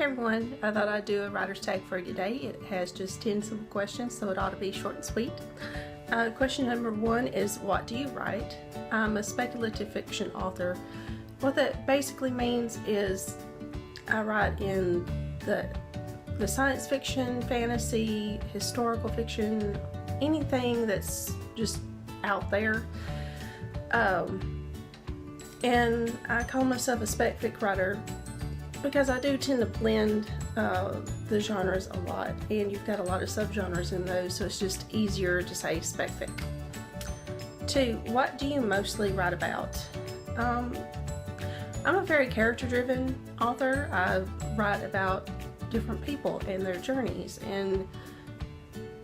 Hey everyone, I thought I'd do a writer's tag for you today. It has just 10 simple questions, so it ought to be short and sweet. Question number 1 is, what do you write? I'm a speculative fiction author. What that basically means is I write in the science fiction, fantasy, historical fiction, anything that's just out there. And I call myself a spec fic writer because I do tend to blend the genres a lot, and you've got a lot of subgenres in those, so it's just easier to say spec fic. 2, what do you mostly write about? I'm a very character-driven author. I write about different people and their journeys, and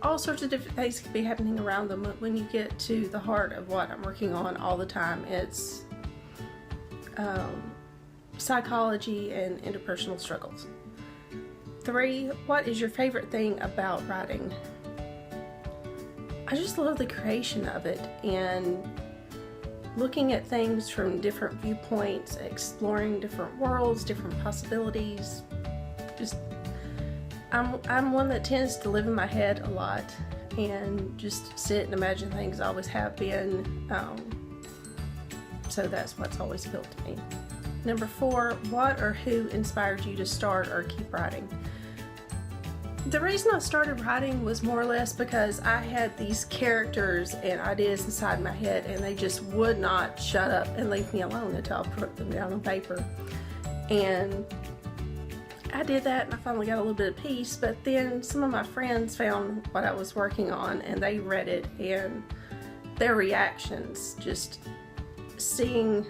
all sorts of different things can be happening around them. When you get to the heart of what I'm working on all the time, it's psychology and interpersonal struggles. 3, what is your favorite thing about writing? I just love the creation of it and looking at things from different viewpoints, exploring different worlds, different possibilities. I'm one that tends to live in my head a lot and just sit and imagine things, I always have been. So that's what's always appealed to me. Number 4, what or who inspired you to start or keep writing? The reason I started writing was more or less because I had these characters and ideas inside my head, and they just would not shut up and leave me alone until I put them down on paper. And I did that, and I finally got a little bit of peace, but then some of my friends found what I was working on, and they read it, and their reactions, just seeing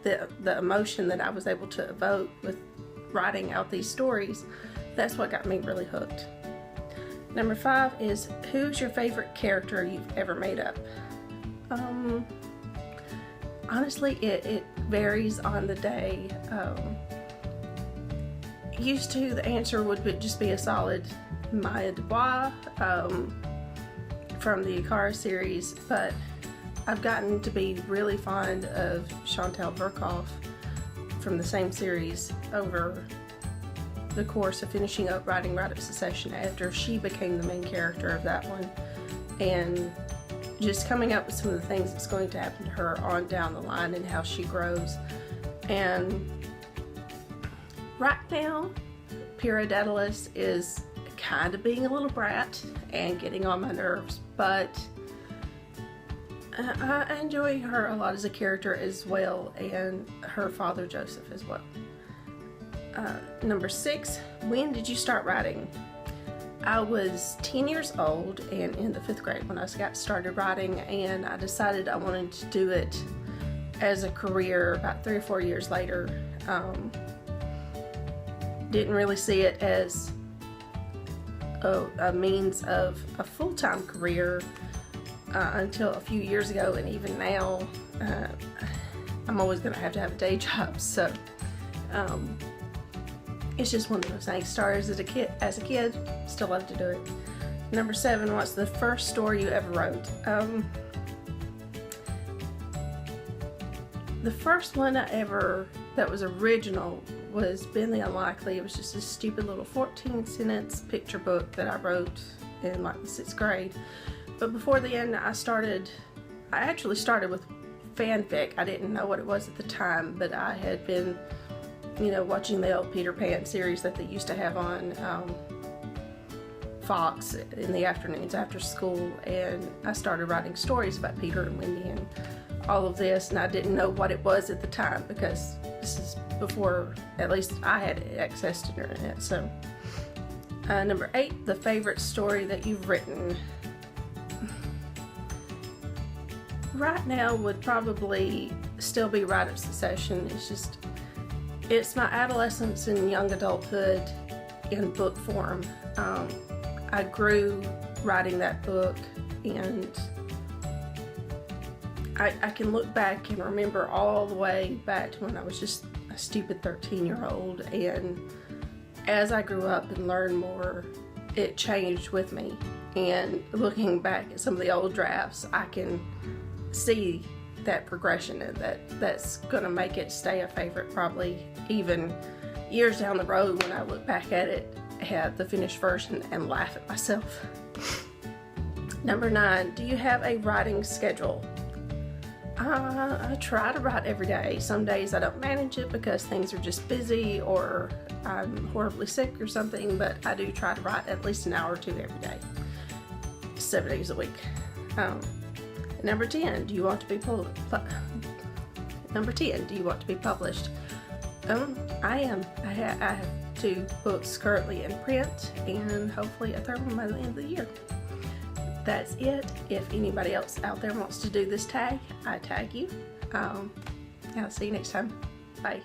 the emotion that I was able to evoke with writing out these stories, that's what got me really hooked. Number 5 is, who's your favorite character you've ever made up? Honestly, it varies on the day. Used to, the answer would just be a solid Maya Dubois from the Akara series, but I've gotten to be really fond of Chantal Burkhoff from the same series over the course of finishing up writing Rite of Secession after she became the main character of that one, and just coming up with some of the things that's going to happen to her on down the line and how she grows. And right now, Pyrrha Daedalus is kind of being a little brat and getting on my nerves, but I enjoy her a lot as a character as well, and her father Joseph as well. Number 6, when did you start writing? I was 10 years old and in the 5th grade when I got started writing, and I decided I wanted to do it as a career about 3 or 4 years later. Didn't really see it as a means of a full-time career until a few years ago, and even now I'm always going to have a day job, so it's just one of those things. Started as a kid, still love to do it. Number 7, what's the first story you ever wrote? The first one I ever that was original was Ben the Unlikely. It was just a stupid little 14-sentence picture book that I wrote in like the 6th grade. But before the end, I actually started with fanfic. I didn't know what it was at the time, but I had been, watching the old Peter Pan series that they used to have on Fox in the afternoons after school, and I started writing stories about Peter and Wendy and all of this, and I didn't know what it was at the time because this is before at least I had access to the internet. So number 8, the favorite story that you've written. Right now would probably still be Rite of Secession. It's my adolescence and young adulthood in book form. I grew writing that book, and I can look back and remember all the way back to when I was just a stupid 13-year-old, and as I grew up and learned more, it changed with me. And looking back at some of the old drafts, I can see that progression, and that's going to make it stay a favorite probably even years down the road when I look back at it, have the finished version and laugh at myself. Number 9, do you have a writing schedule? I try to write every day. Some days I don't manage it because things are just busy or I'm horribly sick or something, but I do try to write at least an hour or two every day, 7 days a week. Number 10, do you want to be Number 10, do you want to be published? I am. I have 2 books currently in print and hopefully a 3rd one by the end of the year. That's it. If anybody else out there wants to do this tag, I tag you. I'll see you next time. Bye.